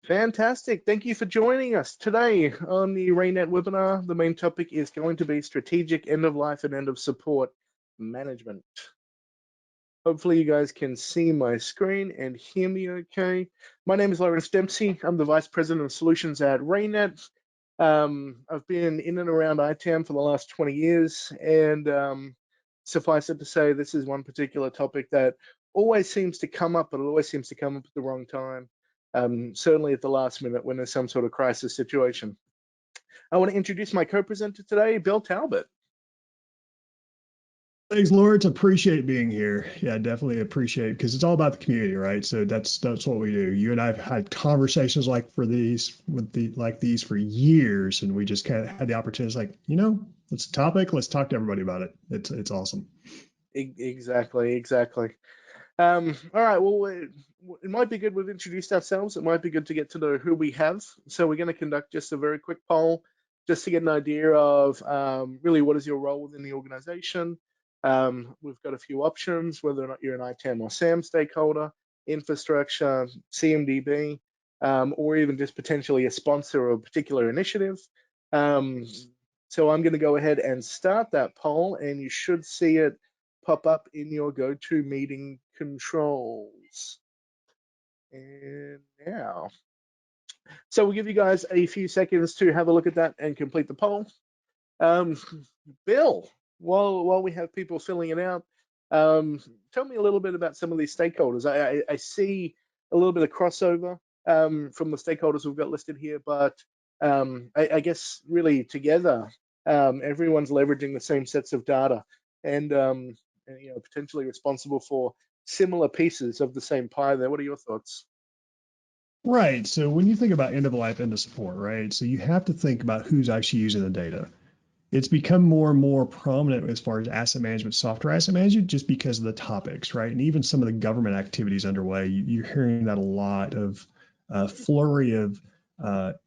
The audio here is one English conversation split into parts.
Fantastic. Thank you for joining us today on the RayNet webinar. The main topic is going to be strategic end of life and end of support management. Hopefully you guys can see my screen and hear me okay. My name is Lawrence Dempsey. I'm the Vice President of Solutions at RayNet. I've been in and around ITAM for the last 20 years, and suffice it to say, this is one particular topic that always seems to come up, but it always seems to come up at the wrong time. Certainly at the last minute when there's some sort of crisis situation. I want to introduce my co-presenter today, Bill Talbot. Thanks, Lawrence. Appreciate being here. Yeah, definitely appreciate, because it's all about the community, right? So that's what we do. You and I've had conversations like these for years, and we just kind of had the opportunity. It's like, it's a topic. Let's talk to everybody about it. It's awesome. Exactly. All right, well, it might be good we've introduced ourselves. It might be good to get to know who we have. So we're going to conduct just a very quick poll just to get an idea of really what is your role within the organization. We've got a few options, whether or not you're an ITAM or SAM stakeholder, infrastructure, CMDB, or even just potentially a sponsor of a particular initiative. So I'm going to go ahead and start that poll, and you should see it pop up in your GoToMeeting controls. And now, so we'll give you guys a few seconds to have a look at that and complete the poll. Bill, while we have people filling it out, tell me a little bit about some of these stakeholders. I see a little bit of crossover from the stakeholders we've got listed here, but I guess really together, everyone's leveraging the same sets of data and potentially responsible for similar pieces of the same pie there. What are your thoughts? Right. So when you think about end of life, end of support, right? So you have to think about who's actually using the data. It's become more and more prominent as far as asset management, software asset management, just because of the topics, right? And even some of the government activities underway, you're hearing that a lot of flurry of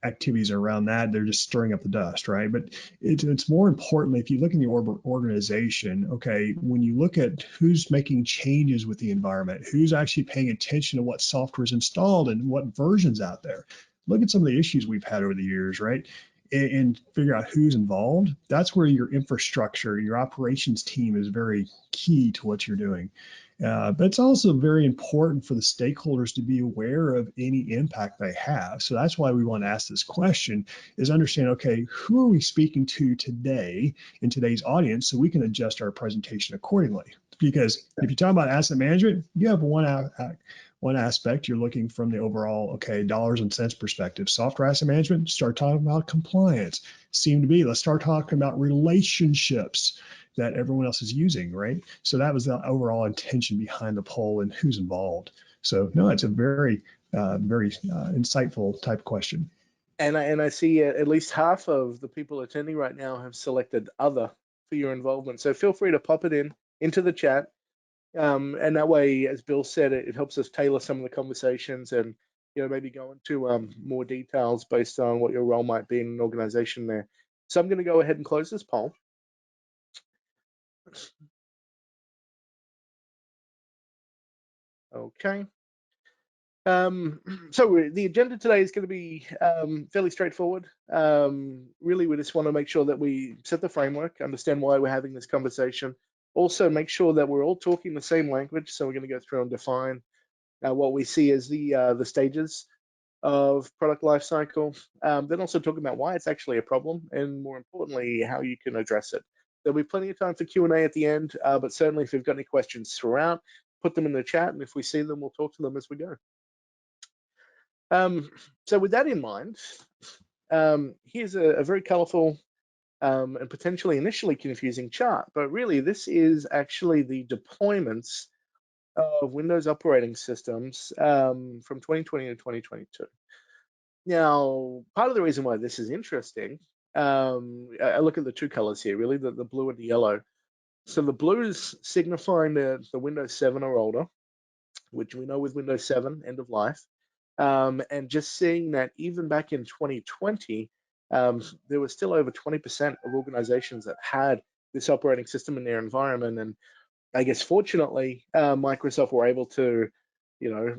activities around that. They're just stirring up the dust, right? But it's more importantly, if you look in the organization, okay, when you look at who's making changes with the environment, who's actually paying attention to what software is installed and what versions out there. Look at some of the issues we've had over the years, right? And figure out who's involved. That's where your infrastructure, your operations team is very key to what you're doing. But it's also very important for the stakeholders to be aware of any impact they have. So that's why we want to ask this question, is understand, okay, who are we speaking to today in today's audience so we can adjust our presentation accordingly. Because if you talk about asset management, you have one aspect, you're looking from the overall, okay, dollars and cents perspective. Software asset management, start talking about compliance. Let's start talking about relationships that everyone else is using, right? So that was the overall intention behind the poll and who's involved. So no, it's a very insightful type question. And I see at least half of the people attending right now have selected other for your involvement. So feel free to pop it into the chat. And that way, as Bill said, it helps us tailor some of the conversations and maybe go into more details based on what your role might be in an organization there. So I'm going to go ahead and close this poll. Okay. So the agenda today is going to be fairly straightforward. Really, we just want to make sure that we set the framework, understand why we're having this conversation. Also, make sure that we're all talking the same language. So we're going to go through and define what we see as the stages of product lifecycle. Then also talk about why it's actually a problem, and more importantly, how you can address it. There'll be plenty of time for Q&A at the end, but certainly if you've got any questions throughout, put them in the chat, and if we see them, we'll talk to them as we go. So with that in mind, here's a very colorful and potentially initially confusing chart, but really this is actually the deployments of Windows operating systems from 2020 to 2022. Now, part of the reason why this is interesting, I look at the two colors here, really, the blue and the yellow. So the blue is signifying the Windows 7 or older, which we know with Windows 7, end of life. And just seeing that even back in 2020, there was still over 20% of organizations that had this operating system in their environment. And I guess fortunately, Microsoft were able to,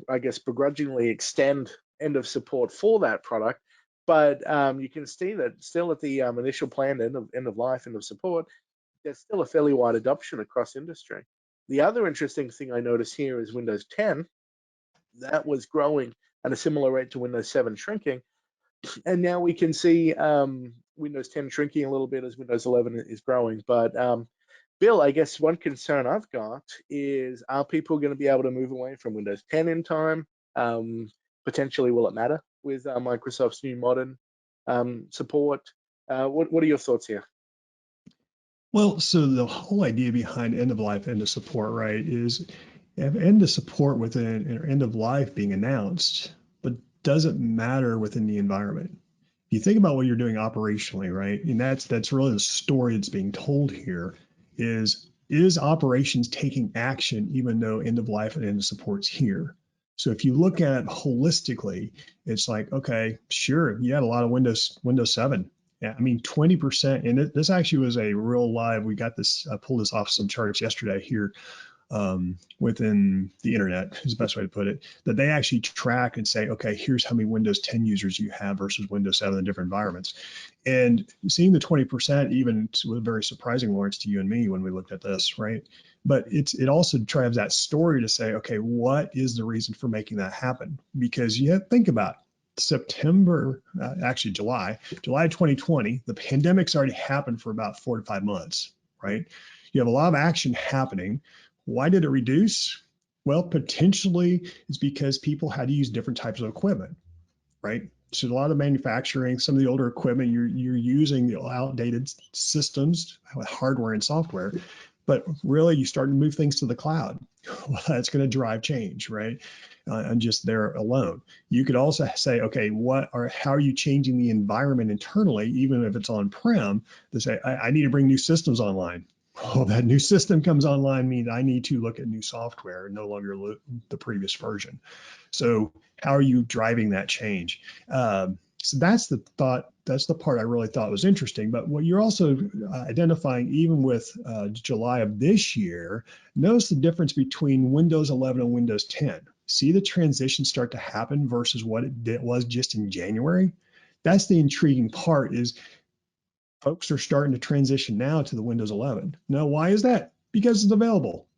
I guess begrudgingly extend end of support for that product. But you can see that still at the initial planned end of life, end of support, there's still a fairly wide adoption across industry. The other interesting thing I notice here is Windows 10. That was growing at a similar rate to Windows 7 shrinking. And now we can see Windows 10 shrinking a little bit as Windows 11 is growing. But Bill, I guess one concern I've got is, are people going to be able to move away from Windows 10 in time? Potentially, will it matter with Microsoft's new modern support? What are your thoughts here? Well, so the whole idea behind end of life, end of support, right, is you have end of support within or end of life being announced, but doesn't matter within the environment. If you think about what you're doing operationally, right, and that's really the story that's being told here, is operations taking action even though end of life and end of support's here. So if you look at it holistically, it's like, okay, sure, you had a lot of Windows 7. Yeah, I mean, 20%, and this actually was a real live, we got this, I pulled this off some charts yesterday here within the internet is the best way to put it, that they actually track and say, okay, here's how many Windows 10 users you have versus Windows 7 in different environments. And seeing the 20% even was very surprising, Lawrence, to you and me when we looked at this, right? But it also drives that story to say, okay, what is the reason for making that happen? Because you have to think about September, actually July 2020, the pandemic's already happened for about 4 to 5 months, right? You have a lot of action happening. Why did it reduce? Well, potentially it's because people had to use different types of equipment, right? So a lot of manufacturing, some of the older equipment, you're using the outdated systems with hardware and software, but really you start to move things to the cloud. Well, that's going to drive change, right? And just there alone. You could also say, okay, how are you changing the environment internally, even if it's on-prem, to say, I need to bring new systems online. Well, that new system comes online means I need to look at new software, no longer the previous version. So how are you driving that change? So that's the thought. That's the part I really thought was interesting. But what you're also identifying, even with July of this year, notice the difference between Windows 11 and Windows 10. See the transition start to happen versus what it was just in January. That's the intriguing part, is folks are starting to transition now to the Windows 11. Now, why is that? Because it's available.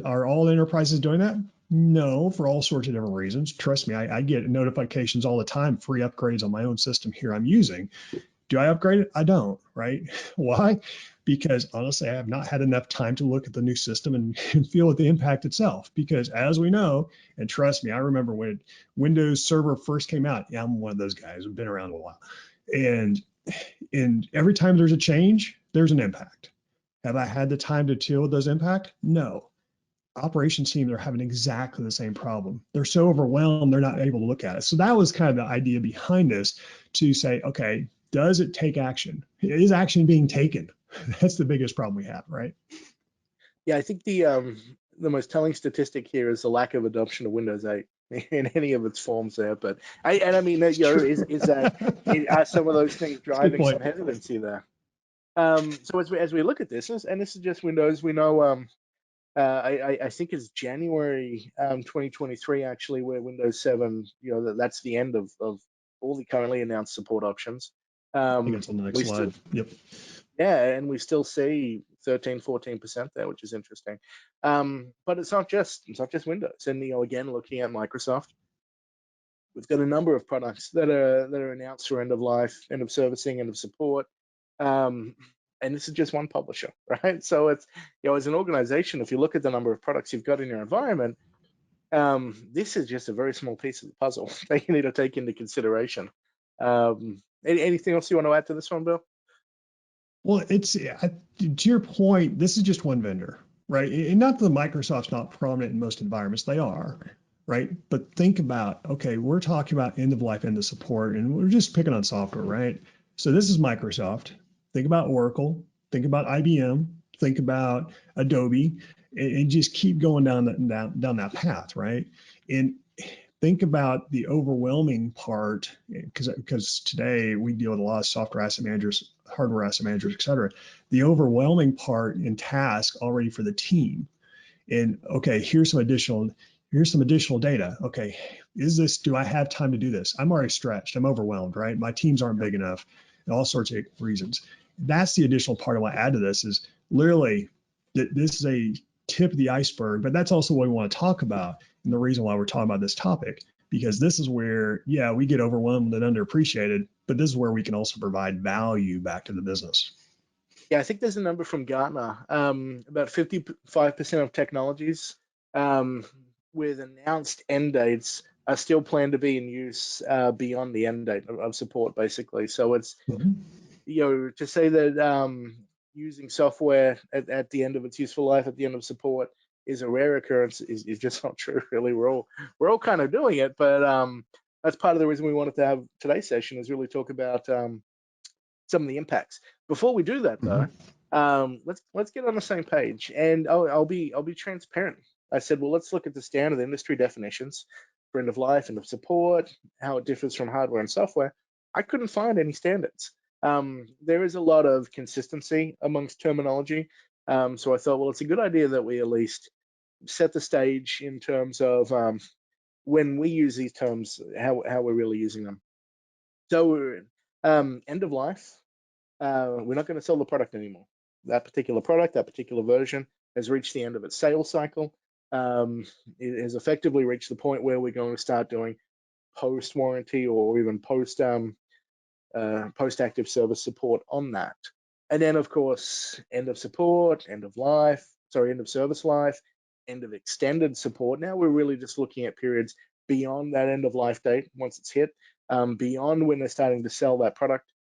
Are all enterprises doing that? No, for all sorts of different reasons. Trust me, I get notifications all the time, free upgrades on my own system here I'm using. Do I upgrade it? I don't, right? Why? Because honestly, I have not had enough time to look at the new system and feel the impact itself. Because as we know, and trust me, I remember when Windows Server first came out. Yeah, I'm one of those guys who've been around a while. And every time there's a change, there's an impact. Have I had the time to deal with those impacts? No. Operations teams are having exactly the same problem. They're so overwhelmed, they're not able to look at it. So that was kind of the idea behind this, to say, okay, does it take action? Is action being taken? That's the biggest problem we have, right? Yeah, I think the most telling statistic here is the lack of adoption of Windows 8 in any of its forms there. But I mean, is that, are some of those things That's a good driving some point. hesitancy there? So as we look at this, and this is just Windows, we know I think it's January 2023 actually, where Windows 7, that's the end of all the currently announced support options. I think it's on the next We still slide. Yep. Yeah, and we still see 13, 14% there, which is interesting. But it's not just Windows. And again, looking at Microsoft, we've got a number of products that are announced for end of life, end of servicing, end of support. And this is just one publisher, right? So it's, as an organization, if you look at the number of products you've got in your environment, this is just a very small piece of the puzzle that you need to take into consideration. Anything else you want to add to this one, Bill? Well, to your point, this is just one vendor, right? And not that Microsoft's not prominent in most environments, they are, right? But think about, okay, we're talking about end of life, end of support, and we're just picking on software, right? So this is Microsoft. Think about Oracle, think about IBM, think about Adobe, and just keep going down that path, right? And think about the overwhelming part, because today we deal with a lot of software asset managers, hardware asset managers, et cetera. The overwhelming part in task already for the team. And okay, here's some additional. here's some additional data. Okay, do I have time to do this? I'm already stretched. I'm overwhelmed, right? My teams aren't big enough, and all sorts of reasons. That's the additional part I want to add to this is literally this is a tip of the iceberg, but that's also what we want to talk about. And the reason why we're talking about this topic, because this is where, yeah, we get overwhelmed and underappreciated, but this is where we can also provide value back to the business. Yeah, I think there's a number from Gartner. About 55% of technologies with announced end dates are still planned to be in use beyond the end date of support, basically. So it's, to say that using software at the end of its useful life, at the end of support, is a rare occurrence is just not true. Really, we're all kind of doing it, but that's part of the reason we wanted to have today's session is really talk about some of the impacts. Before we do that, though, let's get on the same page, and I'll be transparent. I said, well, let's look at the standard industry definitions for end of life, end of support, how it differs from hardware and software. I couldn't find any standards. There is a lot of consistency amongst terminology, so I thought, well, it's a good idea that we at least set the stage in terms of when we use these terms, how we're really using them. So, end of life, we're not going to sell the product anymore. That particular product, that particular version has reached the end of its sales cycle. It has effectively reached the point where we're going to start doing post warranty or even post active service support on that. And then, of course, end of support, end of life, sorry, end of service life, end of extended support. Now we're really just looking at periods beyond that end of life date once it's hit, beyond when they're starting to sell that product,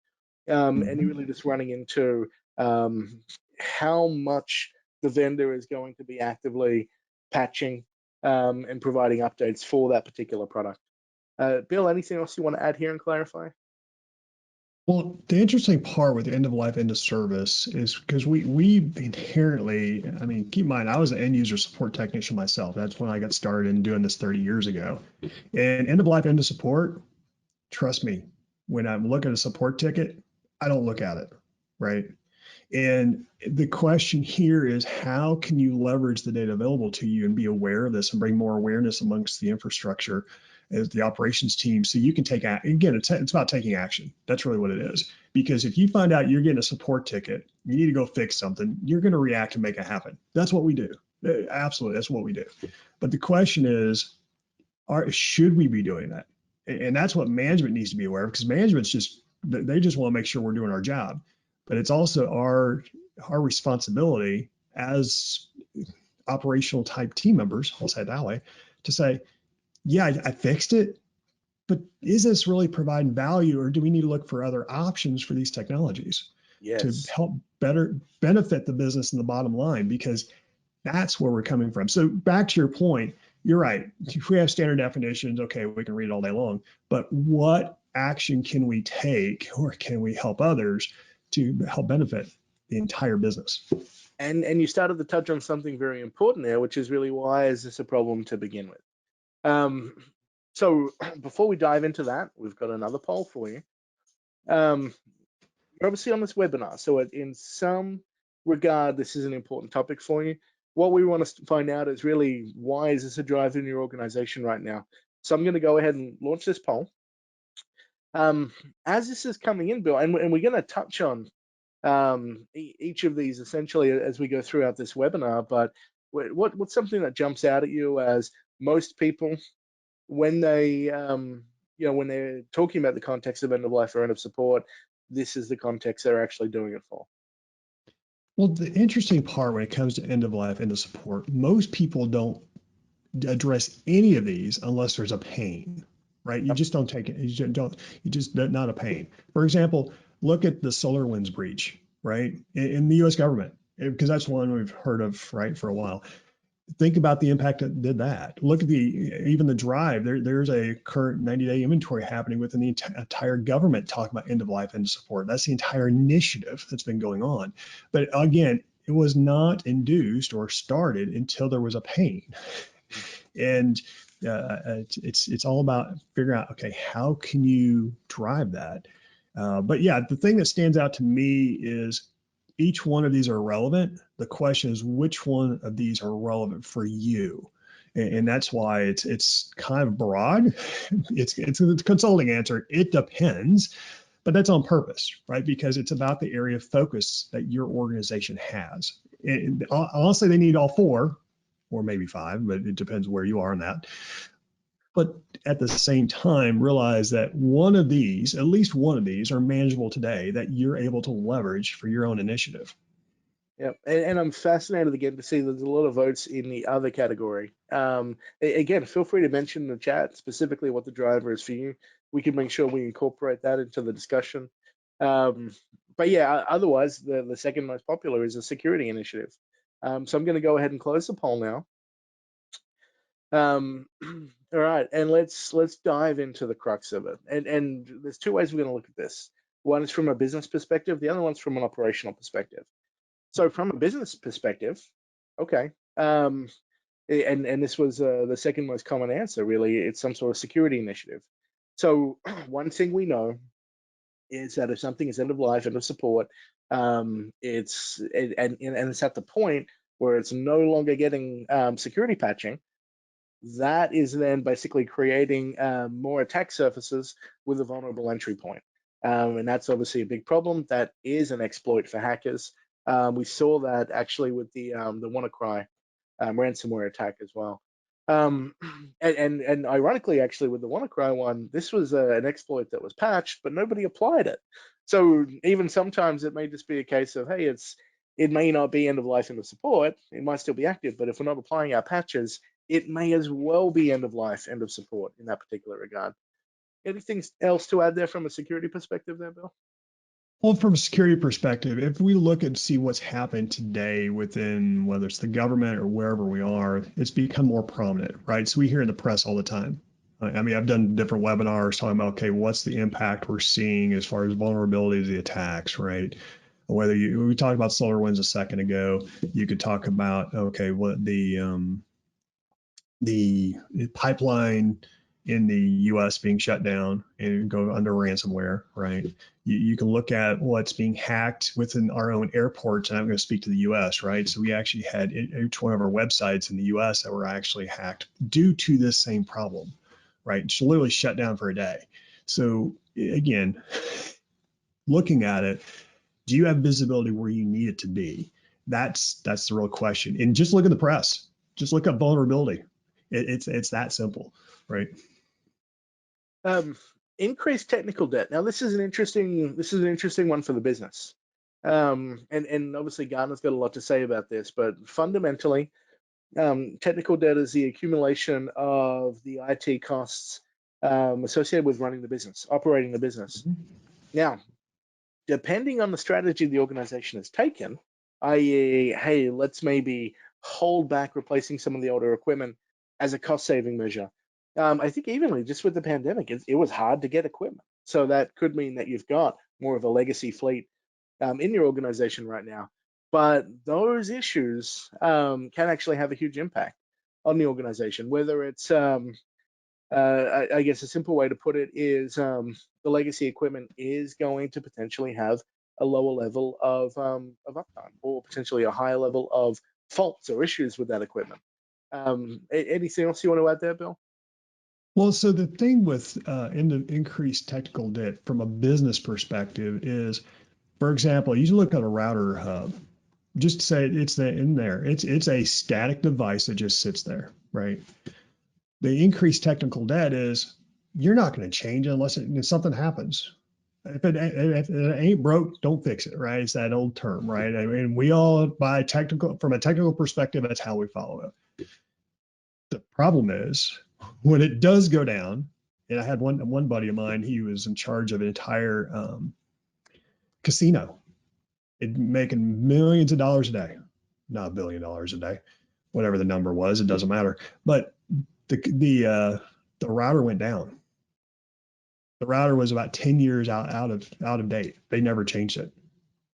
and you're really just running into how much the vendor is going to be actively patching and providing updates for that particular product. Bill, anything else you want to add here and clarify? Well, the interesting part with the end of life, end of service is because we inherently, I mean, keep in mind, I was an end user support technician myself. That's when I got started in doing this 30 years ago. And end of life, end of support, trust me, when I'm looking at a support ticket, I don't look at it, right? And the question here is how can you leverage the data available to you and be aware of this and bring more awareness amongst the infrastructure as the operations team so you can take again, it's about taking action. That's really what it is. Because if you find out you're getting a support ticket, you need to go fix something, you're going to react and make it happen. That's what we do. Absolutely, that's what we do. But the question is, should we be doing that? And that's what management needs to be aware of, because management's they just want to make sure we're doing our job. But it's also our responsibility as operational type team members, I'll say it that way, to say, yeah, I fixed it, but is this really providing value, or do we need to look for other options for these technologies to Yes. help better benefit the business and the bottom line? Because that's where we're coming from. So back to your point, you're right. If we have standard definitions, okay, we can read it all day long, but what action can we take, or can we help others to help benefit the entire business? And you started to touch on something very important there, which is really why is this a problem to begin with? So before we dive into that, we've got another poll for you. You're obviously on this webinar, so in some regard, this is an important topic for you. What we want to find out is really why is this a driver in your organization right now? So I'm going to go ahead and launch this poll. As this is coming in, Bill, and we're going to touch on each of these essentially as we go throughout this webinar, but what's something that jumps out at you as most people when they when they're talking about the context of end of life or end of support, this is the context they're actually doing it for? Well, the interesting part when it comes to end of life, end of support, most people don't address any of these unless there's a pain, right? You Yep. just don't take it. You just not a pain. For example, look at the SolarWinds breach, right? In the US government, because that's one we've heard of, right, for a while. Think about the impact that did that. Look at even the drive. There's a current 90-day inventory happening within the entire government talking about end of life, end of support. That's the entire initiative that's been going on. But again, it was not induced or started until there was a pain. And it's all about figuring out, okay, how can you drive that? But yeah, the thing that stands out to me is each one of these are relevant. The question is which one of these are relevant for you. And that's why it's kind of broad. It's a consulting answer. It depends, but that's on purpose, right? Because it's about the area of focus that your organization has. And honestly, they need all four, or maybe five, but it depends where you are on that. But at the same time, realize that one of these, at least one of these, are manageable today that you're able to leverage for your own initiative. Yeah, and I'm fascinated again to see there's a lot of votes in the other category. Again, feel free to mention in the chat specifically what the driver is for you. We can make sure we incorporate that into the discussion. Um, but yeah, otherwise, the second most popular is a security initiative. So I'm going to go ahead and close the poll now. All right, and let's dive into the crux of it. And there's two ways we're going to look at this. One is from a business perspective. The other one's from an operational perspective. So from a business perspective, okay, and this was the second most common answer, really. It's some sort of security initiative. So one thing we know is that if something is end of life, end of support, and it's at the point where it's no longer getting security patching, that is then basically creating more attack surfaces with a vulnerable entry point. And that's obviously a big problem. That is an exploit for hackers. We saw that actually with the WannaCry ransomware attack as well. Um, and ironically, actually, with the WannaCry one, this was an exploit that was patched, but nobody applied it. So even sometimes it may just be a case of, hey, it may not be end of life, end of support. It might still be active, but if we're not applying our patches, it may as well be end of life, end of support in that particular regard. Anything else to add there from a security perspective there, Bill? Well, from a security perspective, if we look and see what's happened today within whether it's the government or wherever we are, it's become more prominent, right? So we hear in the press all the time. I mean, I've done different webinars talking about, okay, what's the impact we're seeing as far as vulnerabilities, the attacks, right? Whether we talked about SolarWinds a second ago, you could talk about, okay, what the pipeline in the US being shut down and go under ransomware, right? You can look at what's being hacked within our own airports, and I'm going to speak to the US, right? So we actually had each one of our websites in the US that were actually hacked due to this same problem, right? Just literally shut down for a day. So again, looking at it, do you have visibility where you need it to be? That's the real question. And just look at the press. Just look up vulnerability. It's that simple, right? Um, Increased technical debt. Now, this is an interesting one for the business. And obviously Gartner's got a lot to say about this, but fundamentally, technical debt is the accumulation of the IT costs associated with running the business, operating the business. Mm-hmm. Now, depending on the strategy the organization has taken, i.e., hey, let's maybe hold back replacing some of the older equipment as a cost saving measure. I think evenly, just with the pandemic, it was hard to get equipment. So that could mean that you've got more of a legacy fleet in your organization right now. But those issues can actually have a huge impact on the organization, whether it's I guess a simple way to put it is the legacy equipment is going to potentially have a lower level of uptime or potentially a higher level of faults or issues with that equipment. Anything else you want to add there, Bill? Well, so the thing with increased technical debt from a business perspective is, for example, you look at a router hub. Just say it's in there. It's a static device that just sits there, right? The increased technical debt is you're not going to change unless something happens. If it ain't broke, don't fix it, right? It's that old term, right? I mean, we all from a technical perspective, that's how we follow it. The problem is when it does go down, and I had one buddy of mine, he was in charge of an entire casino, making millions of dollars a day, not $1 billion a day, whatever the number was, it doesn't matter. But the router went down. The router was about 10 years out of date. They never changed it.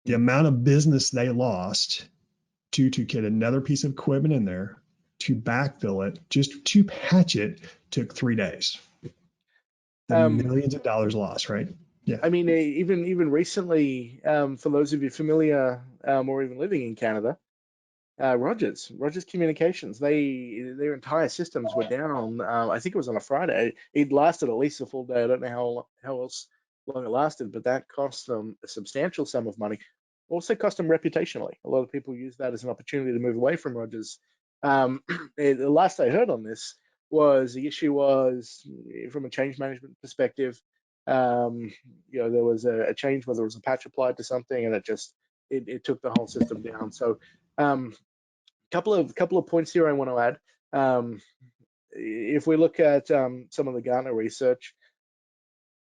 The amount of business they lost to get another piece of equipment in there to backfill it, just to patch it, took 3 days. The Um, millions of dollars lost, right? Yeah. I mean, even recently, for those of you familiar or even living in Canada, Rogers Communications. Their entire systems were down on. I think it was on a Friday. It lasted at least a full day. I don't know how else long it lasted, but that cost them a substantial sum of money. Also cost them reputationally. A lot of people use that as an opportunity to move away from Rogers. The last I heard on this was the issue was from a change management perspective. There was a change, whether it was a patch applied to something, and it took the whole system down. So um, couple of points here I want to add. If we look at some of the Gartner research,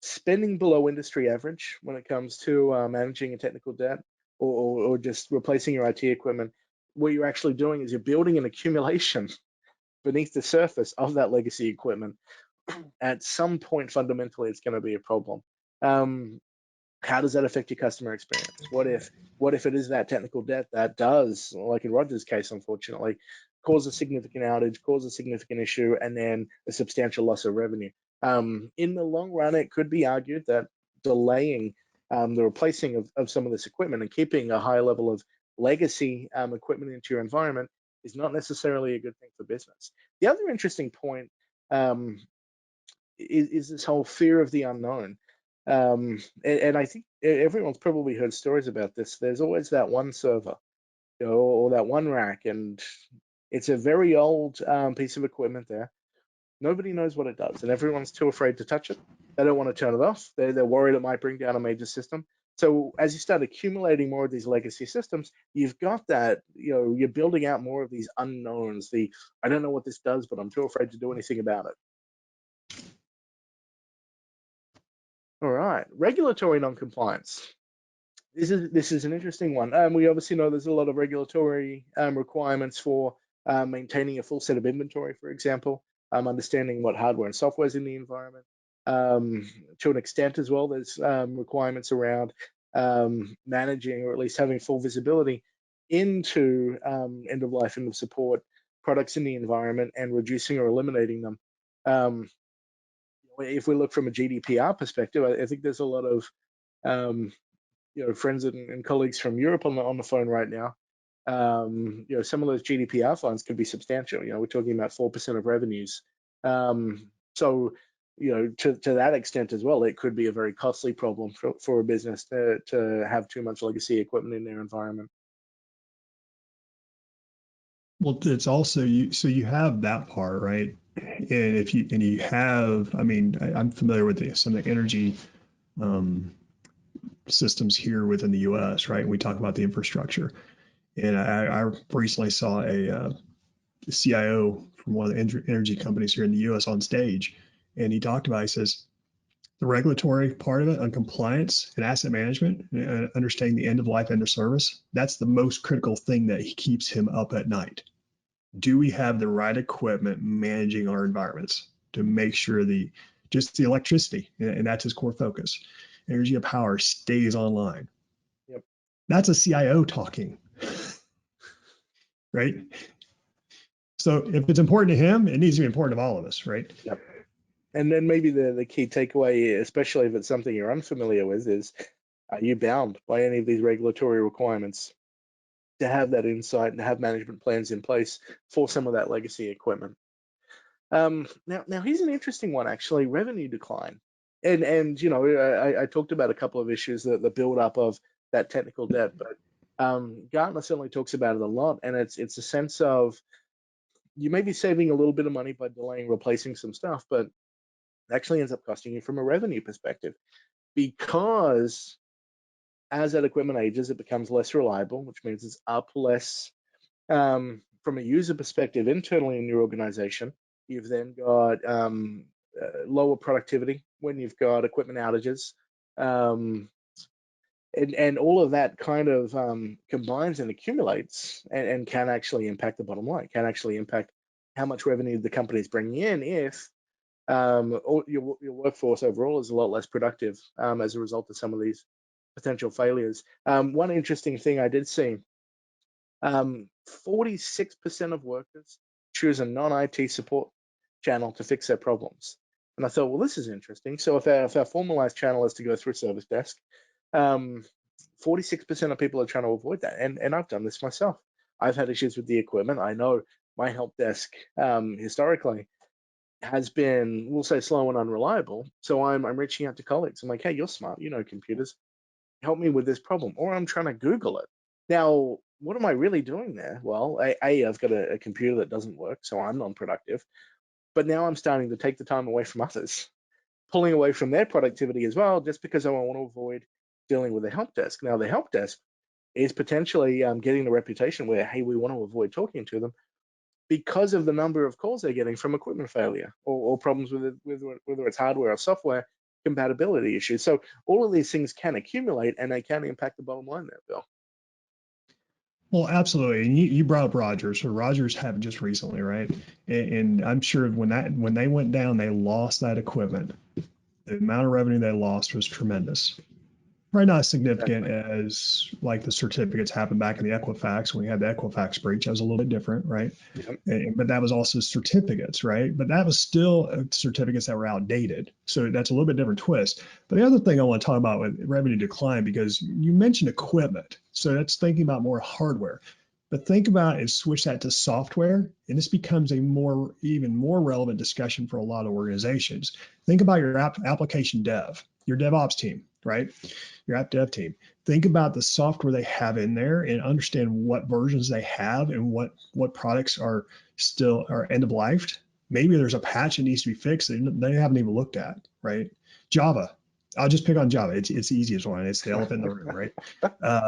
spending below industry average when it comes to managing a technical debt or just replacing your IT equipment, what you're actually doing is you're building an accumulation beneath the surface of that legacy equipment. At some point, fundamentally, it's going to be a problem. How does that affect your customer experience? What if it is that technical debt that does, like in Roger's case, unfortunately, cause a significant outage, cause a significant issue, and then a substantial loss of revenue? In the long run, it could be argued that delaying the replacing of some of this equipment and keeping a high level of legacy equipment into your environment is not necessarily a good thing for business. The other interesting point um, is this whole fear of the unknown. And I think everyone's probably heard stories about this. There's always that one server, or that one rack, and it's a very old piece of equipment there. Nobody knows what it does, and everyone's too afraid to touch it. They don't want to turn it off. They're worried it might bring down a major system. So as you start accumulating more of these legacy systems, you've got that, you're building out more of these unknowns. I don't know what this does, but I'm too afraid to do anything about it. All right, regulatory non-compliance. This is an interesting one. We obviously know there's a lot of regulatory requirements for maintaining a full set of inventory, for example, understanding what hardware and software is in the environment. To an extent as well, there's requirements around managing or at least having full visibility into end of life, end of support products in the environment and reducing or eliminating them. Um, if we look from a GDPR perspective, I think there's a lot of friends and colleagues from Europe on the phone right now. Some of those GDPR fines could be substantial. We're talking about 4% of revenues. So, to that extent as well, it could be a very costly problem for a business to have too much legacy equipment in their environment. Well, it's also so you have that part, right? And if you have, I mean, I'm familiar with some of the energy systems here within the U.S., right? We talk about the infrastructure, and I recently saw a CIO from one of the energy companies here in the U.S. on stage, and he talked about, he says, the regulatory part of it on compliance and asset management, and understanding the end of life, end of service, that's the most critical thing that keeps him up at night. Do we have the right equipment managing our environments to make sure just the electricity, and that's his core focus, energy and power stays online? Yep. That's a CIO talking, right? So if it's important to him, it needs to be important to all of us, right? Yep. And then maybe the key takeaway, especially if it's something you're unfamiliar with, is are you bound by any of these regulatory requirements to have that insight and have management plans in place for some of that legacy equipment? Now here's an interesting one, actually, revenue decline. And I talked about a couple of issues, the build up of that technical debt, but Gartner certainly talks about it a lot, and it's a sense of you may be saving a little bit of money by delaying replacing some stuff, but it actually ends up costing you from a revenue perspective, because as that equipment ages, it becomes less reliable, which means it's up less from a user perspective internally in your organization. You've then got lower productivity when you've got equipment outages. And all of that kind of combines and accumulates and can actually impact the bottom line, can actually impact how much revenue the company is bringing in if your workforce overall is a lot less productive as a result of some of these potential failures. One interesting thing I did see, 46% of workers choose a non-IT support channel to fix their problems. And I thought, well, this is interesting. So if our formalized channel is to go through service desk, 46% of people are trying to avoid that. And I've done this myself. I've had issues with the equipment. I know my help desk historically has been, we'll say, slow and unreliable. So I'm reaching out to colleagues. I'm like, hey, you're smart, you know computers, help me with this problem. Or I'm trying to Google it. Now, what am I really doing there? Well, I've got a computer that doesn't work, so I'm non-productive. But now I'm starting to take the time away from others, pulling away from their productivity as well, just because I want to avoid dealing with the help desk. Now, the help desk is potentially getting the reputation where, hey, we want to avoid talking to them because of the number of calls they're getting from equipment failure or problems with it, with whether it's hardware or software compatibility issues. So all of these things can accumulate and they can impact the bottom line there, Bill. Well, absolutely. And you brought up Rogers. So Rogers happened just recently, right? And I'm sure when they went down, they lost that equipment. The amount of revenue they lost was tremendous. Probably not as significant Exactly. as like the certificates happened back in the Equifax when we had the Equifax breach. That was a little bit different, right? Yep. But that was also certificates, right? But that was still certificates that were outdated. So that's a little bit different twist. But the other thing I want to talk about with revenue decline, because you mentioned equipment. So that's thinking about more hardware. But think about and switch that to software, and this becomes a even more relevant discussion for a lot of organizations. Think about your application dev, your DevOps team, right? Your app dev team. Think about the software they have in there and understand what versions they have and what products are end of life. Maybe there's a patch that needs to be fixed that they haven't even looked at, right? Java. I'll just pick on Java. It's the easiest one. It's the elephant in the room, right?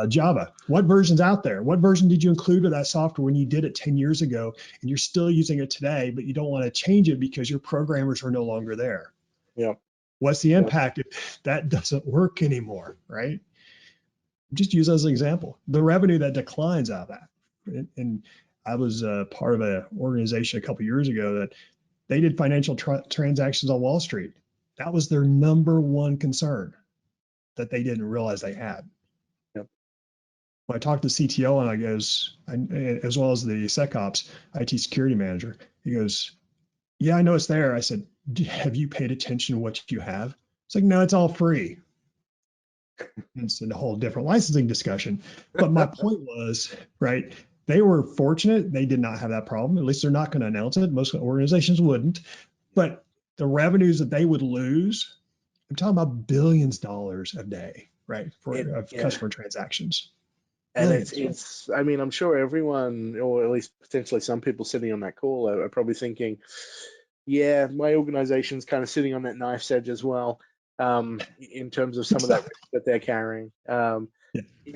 Java. What version's out there? What version did you include with that software when you did it 10 years ago and you're still using it today, but you don't want to change it because your programmers are no longer there? Yep. What's the Yep. impact if that doesn't work anymore, right? Just use as an example, the revenue that declines out of that. And I was part of an organization a couple of years ago that they did financial transactions on Wall Street. That was their number one concern that they didn't realize they had. Yep. When I talked to the CTO and I goes, as well as the SecOps IT security manager, he goes, yeah, I know it's there. I said, have you paid attention to what you have? It's like, no, it's all free. It's a whole different licensing discussion. But my point was, right, they were fortunate. They did not have that problem. At least they're not going to announce it. Most organizations wouldn't. But the revenues that they would lose, I'm talking about billions of dollars a day, right, for Yeah. customer transactions. And Billions. I mean, I'm sure everyone, or at least potentially some people sitting on that call are probably thinking, yeah, my organization's kind of sitting on that knife's edge as well, in terms of some of that Exactly. risk that they're carrying. Yeah.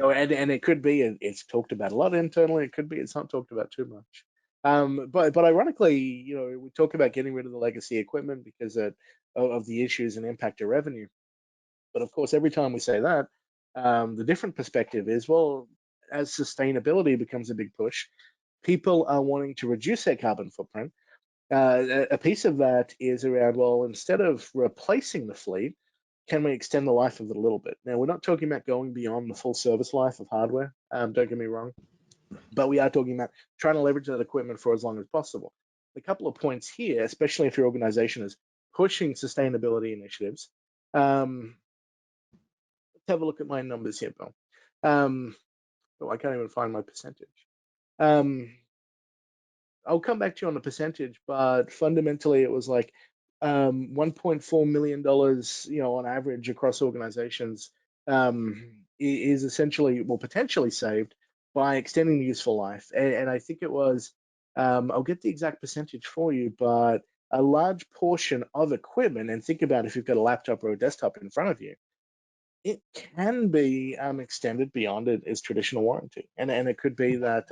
And it could be it's talked about a lot internally. It could be it's not talked about too much. But ironically, we talk about getting rid of the legacy equipment because of the issues and impact to revenue. But of course, every time we say that, the different perspective is, well, as sustainability becomes a big push, people are wanting to reduce their carbon footprint. A piece of that is around, well, instead of replacing the fleet, can we extend the life of it a little bit? Now, we're not talking about going beyond the full service life of hardware, don't get me wrong, but we are talking about trying to leverage that equipment for as long as possible. A couple of points here, especially if your organization is pushing sustainability initiatives. Let's have a look at my numbers here, Bill. Oh, I can't even find my percentage. Um, I'll come back to you on the percentage, but fundamentally it was like $1.4 million, on average across organizations, is essentially, well, potentially saved by extending the useful life. And I think it was, I'll get the exact percentage for you, but a large portion of equipment, and think about if you've got a laptop or a desktop in front of you, it can be extended beyond its traditional warranty, and it could be that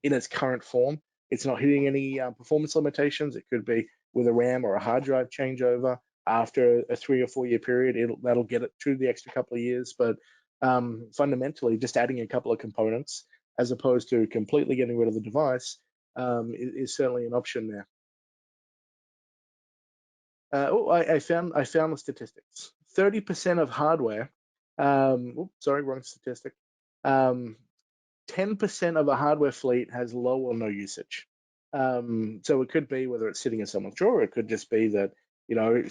in its current form, it's not hitting any performance limitations. It could be with a RAM or a hard drive changeover after a 3 or 4 year period. That'll get it through the extra couple of years, but fundamentally, just adding a couple of components as opposed to completely getting rid of the device is certainly an option there. I found the statistics. 30% of hardware. Sorry, wrong statistic. 10% of a hardware fleet has low or no usage. So it could be whether it's sitting in someone's drawer. It could just be that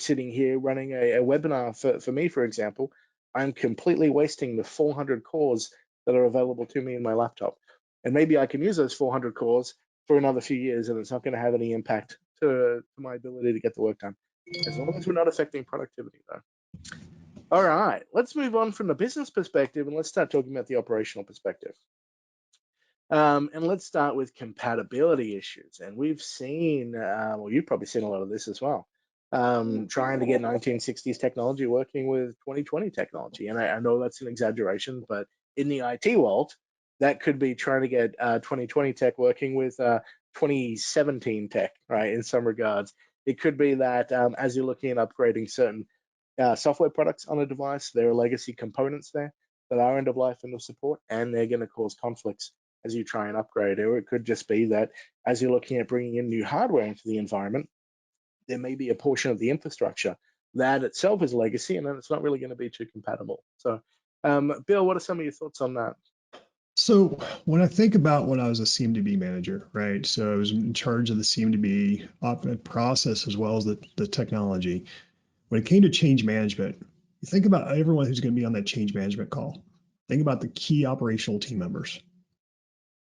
sitting here running a webinar for me, for example, I'm completely wasting the 400 cores that are available to me in my laptop. And maybe I can use those 400 cores for another few years, and it's not going to have any impact to my ability to get the work done, as long as we're not affecting productivity, though. All right, let's move on from the business perspective and let's start talking about the operational perspective. And let's start with compatibility issues. And we've seen, well, you've probably seen a lot of this as well, trying to get 1960s technology working with 2020 technology. And I know that's an exaggeration, but in the IT world, that could be trying to get 2020 tech working with 2017 tech, right? In some regards, it could be that as you're looking at upgrading certain software products on a device, there are legacy components there that are end of life, end of support, and they're going to cause conflicts as you try and upgrade. Or it could just be that as you're looking at bringing in new hardware into the environment, there may be a portion of the infrastructure that itself is legacy, and then it's not really going to be too compatible. So, Bill, what are some of your thoughts on that? So when I think about when I was a CMDB manager, right? So I was in charge of the CMDB process as well as the technology. When it came to change management, you think about everyone who's going to be on that change management call. Think about the key operational team members.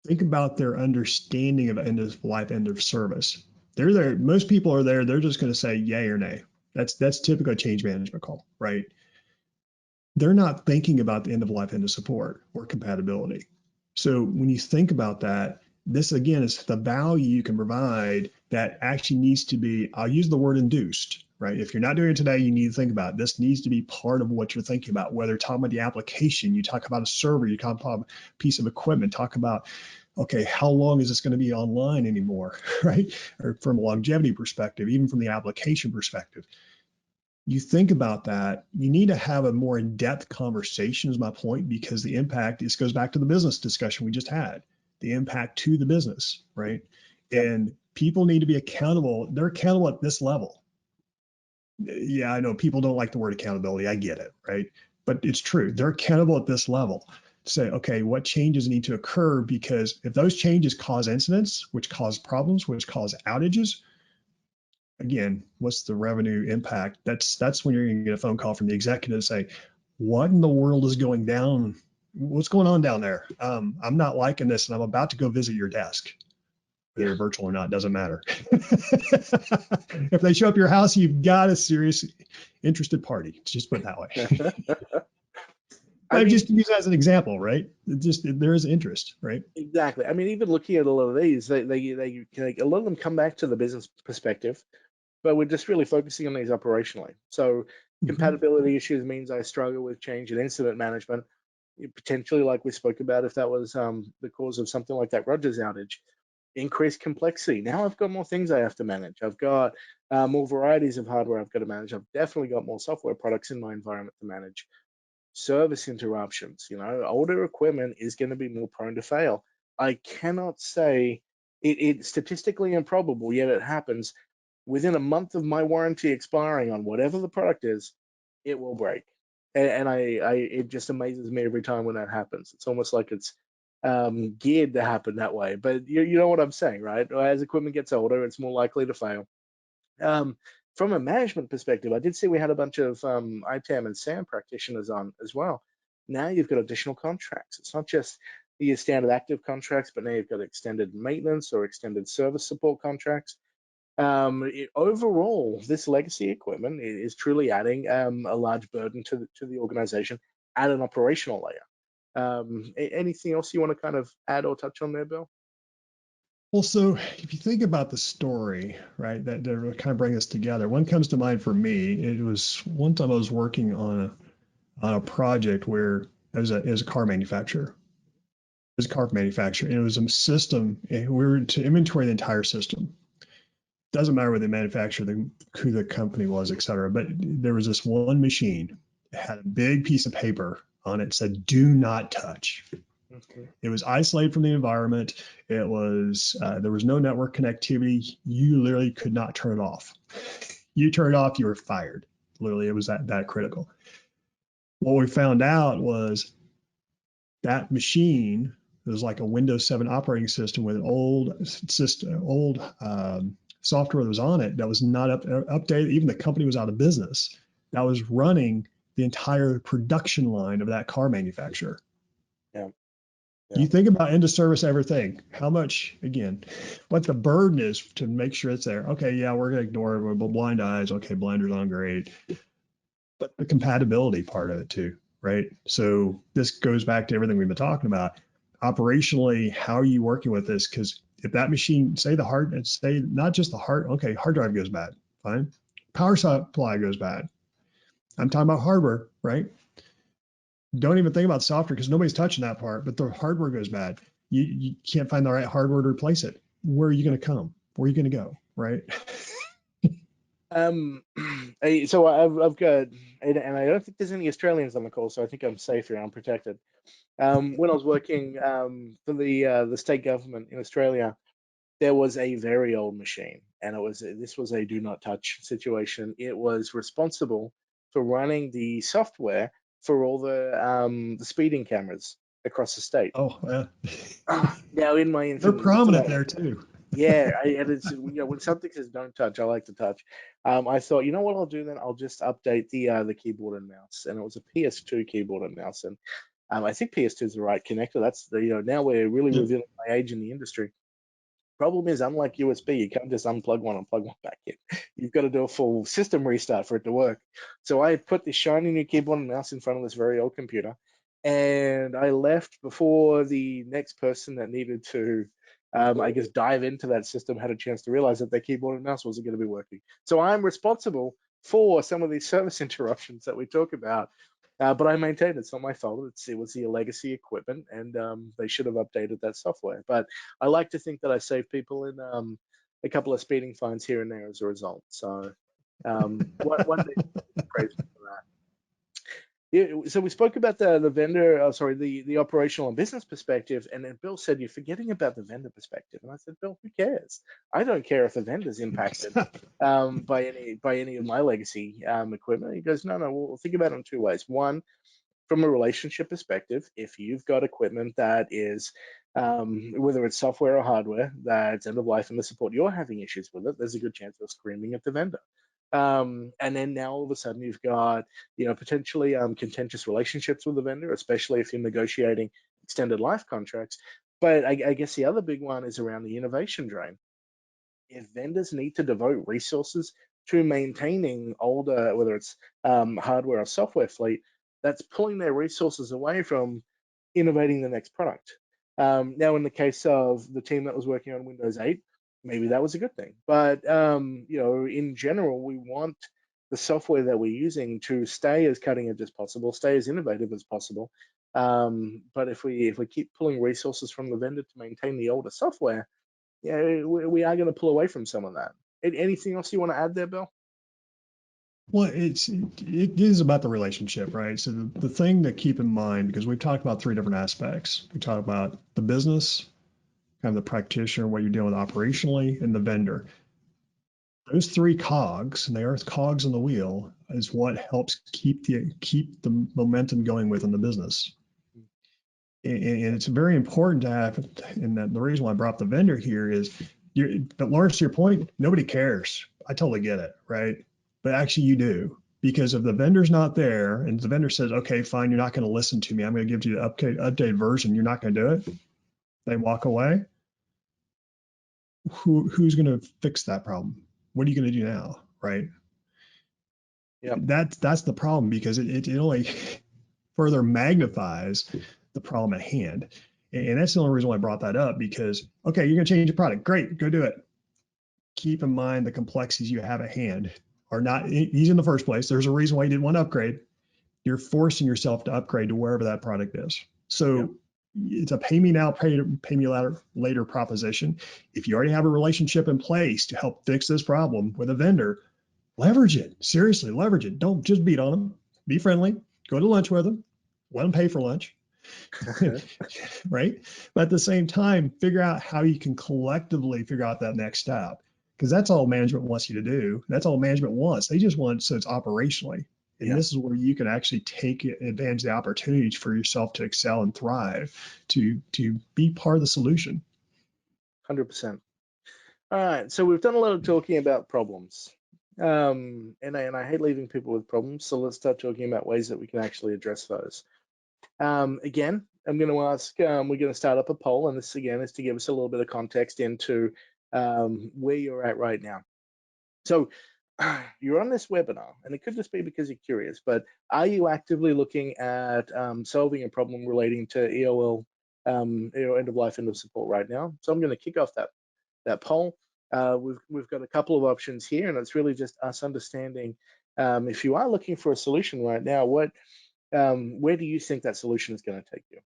Think about their understanding of end of life, end of service. They're there. Most people are there. They're just going to say yay or nay. That's typical change management call, right? They're not thinking about the end of life, end of support or compatibility. So when you think about that, this again is the value you can provide that actually needs to be, I'll use the word induced, right? If you're not doing it today, you need to think about it. This needs to be part of what you're thinking about, whether you're talking about the application, you talk about a server, you talk about a piece of equipment, talk about, okay, how long is this going to be online anymore, right? Or from a longevity perspective, even from the application perspective. You think about that, you need to have a more in-depth conversation is my point, because the impact, this goes back to the business discussion we just had, the impact to the business, right? Yep. And people need to be accountable. They're accountable at this level. Yeah, I know people don't like the word accountability. I get it, right? But it's true. They're accountable at this level. Say, okay, what changes need to occur? Because if those changes cause incidents, which cause problems, which cause outages, again, what's the revenue impact? That's when you're going to get a phone call from the executive to say, what in the world is going down? What's going on down there? I'm not liking this, and I'm about to go visit your desk. Whether you're virtual or not, doesn't matter. If they show up at your house, you've got a serious interested party. Just put it that way. I But mean, just use that as an example, right? There is interest, right? exactly. I mean, even looking at a lot of these, a lot of them come back to the business perspective, but we're just really focusing on these operationally. So Mm-hmm. compatibility issues means I struggle with change and incident management, potentially like we spoke about if that was the cause of something like that Rogers outage. Increased complexity. Now I've got more things I have to manage. I've got more varieties of hardware I've got to manage. I've definitely got more software products in my environment to manage. Service interruptions. Older equipment is going to be more prone to fail. I cannot say it's statistically improbable, yet it happens. Within a month of my warranty expiring on whatever the product is, it will break. And it just amazes me every time when that happens. It's almost like it's geared to happen that way. But you know what I'm saying, right? As equipment gets older, it's more likely to fail. Um, from a management perspective, I did see we had a bunch of ITAM and SAM practitioners on as well. Now you've got additional contracts. It's not just your standard active contracts, but now you've got extended maintenance or extended service support contracts. Overall, this legacy equipment is truly adding a large burden to the organization at an operational layer. Anything else you want to kind of add or touch on there, Bill? Well, so if you think about the story, right, that kind of bring us together, one comes to mind for me. It was one time I was working on a project where it was a car manufacturer. It was a car manufacturer, and it was a system. And we were to inventory the entire system. Doesn't matter what the manufacturer, who the company was, et cetera. But there was this one machine that had a big piece of paper on it that said "Do not touch." Mhm. It was isolated from the environment. It was there was no network connectivity. You literally could not turn it off. You turn it off, you were fired. Literally, it was that critical. What we found out was that machine was like a Windows 7 operating system with an old system, old software that was on it that was not updated. Even the company was out of business. That was running the entire production line of that car manufacturer. Yeah. You think about end of service everything. How much, again, what the burden is to make sure it's there. Okay, yeah, we're gonna ignore it, but blind eyes, okay, blinders on, great. But the compatibility part of it too, right? So this goes back to everything we've been talking about. Operationally, how are you working with this? Because if that machine, say not just the hard, okay, hard drive goes bad, fine. Power supply goes bad. I'm talking about hardware, right? Don't even think about software because nobody's touching that part, but the hardware goes bad. You can't find the right hardware to replace it. Where are you going to come? Where are you going to go? Right. Um, so I've got, and I don't think there's any Australians on the call, so I think I'm safe here. I'm protected. When I was working for the state government in Australia, there was a very old machine, and this was a do not touch situation. It was responsible for running the software for all the speeding cameras across the state. Oh, Now, in my they're infinite wisdom, prominent there too. yeah, and it's when something says don't touch, I like to touch. I thought, you know what I'll do then? I'll just update the keyboard and mouse, and it was a PS2 keyboard and mouse, and I think PS2 is the right connector. That's the now we're really Yep. revealing my age in the industry. Problem is, unlike USB, you can't just unplug one and plug one back in. You've got to do a full system restart for it to work. So I put this shiny new keyboard and mouse in front of this very old computer, and I left before the next person that needed to, I guess, dive into that system had a chance to realize that their keyboard and mouse wasn't going to be working. So I'm responsible for some of these service interruptions that we talk about. But I maintain it's not my fault. It was the legacy equipment, and they should have updated that software. But I like to think that I saved people in a couple of speeding fines here and there as a result. So one day praise me for that. Yeah, so we spoke about the vendor, sorry, the operational and business perspective, and then Bill said you're forgetting about the vendor perspective, and I said, Bill, who cares? I don't care if the vendor's impacted by any of my legacy equipment. He goes, no, no, we'll think about it in two ways. One, from a relationship perspective, if you've got equipment that is, whether it's software or hardware, that's end of life and the support, you're having issues with it, there's a good chance they're screaming at the vendor. And then now all of a sudden you've got, potentially contentious relationships with the vendor, especially if you're negotiating extended life contracts. But I guess the other big one is around the innovation drain. If vendors need to devote resources to maintaining older, whether it's hardware or software fleet, that's pulling their resources away from innovating the next product. Now, in the case of the team that was working on Windows 8, maybe that was a good thing. But in general, we want the software that we're using to stay as cutting edge as possible, stay as innovative as possible. But if we keep pulling resources from the vendor to maintain the older software, yeah, we are going to pull away from some of that. Anything else you want to add there, Bill? Well, it is about the relationship, right? So the thing to keep in mind, because we've talked about three different aspects. We talked about the business, kind of the practitioner, what you're dealing with operationally, and the vendor. Those three cogs, and they are cogs in the wheel, is what helps keep the momentum going within the business. And it's very important to have, and that the reason why I brought the vendor here is, but Lawrence, to your point, nobody cares. I totally get it, right? But actually, you do. Because if the vendor's not there and the vendor says, okay, fine, you're not going to listen to me, I'm going to give you the updated version, you're not going to do it, they walk away, who's going to fix that problem? What are you going to do now, right? Yep. That's the problem because it only further magnifies the problem at hand. And that's the only reason why I brought that up because, okay, you're going to change your product. Great, go do it. Keep in mind the complexities you have at hand are not easy in the first place. There's a reason why you didn't want to upgrade. You're forcing yourself to upgrade to wherever that product is. Yep. So it's a pay me now, pay me later proposition. If you already have a relationship in place to help fix this problem with a vendor, leverage it. Seriously, leverage it. Don't just beat on them. Be friendly. Go to lunch with them. Let them pay for lunch. Right? But at the same time, figure out how you can collectively figure out that next step. Because that's all management wants you to do. That's all management wants. They just want so it's operationally. And Yep. this is where you can actually take advantage of the opportunities for yourself to excel and thrive, to be part of the solution. 100%. All right. So we've done a lot of talking about problems. And I hate leaving people with problems. So let's start talking about ways that we can actually address those. Again, I'm going to ask, we're going to start up a poll, and this again is to give us a little bit of context into where you're at right now. So you're on this webinar, and it could just be because you're curious, but are you actively looking at solving a problem relating to EoL, end of life, end of support right now? So I'm going to kick off that poll. We've got a couple of options here, and it's really just us understanding if you are looking for a solution right now, where do you think that solution is going to take you?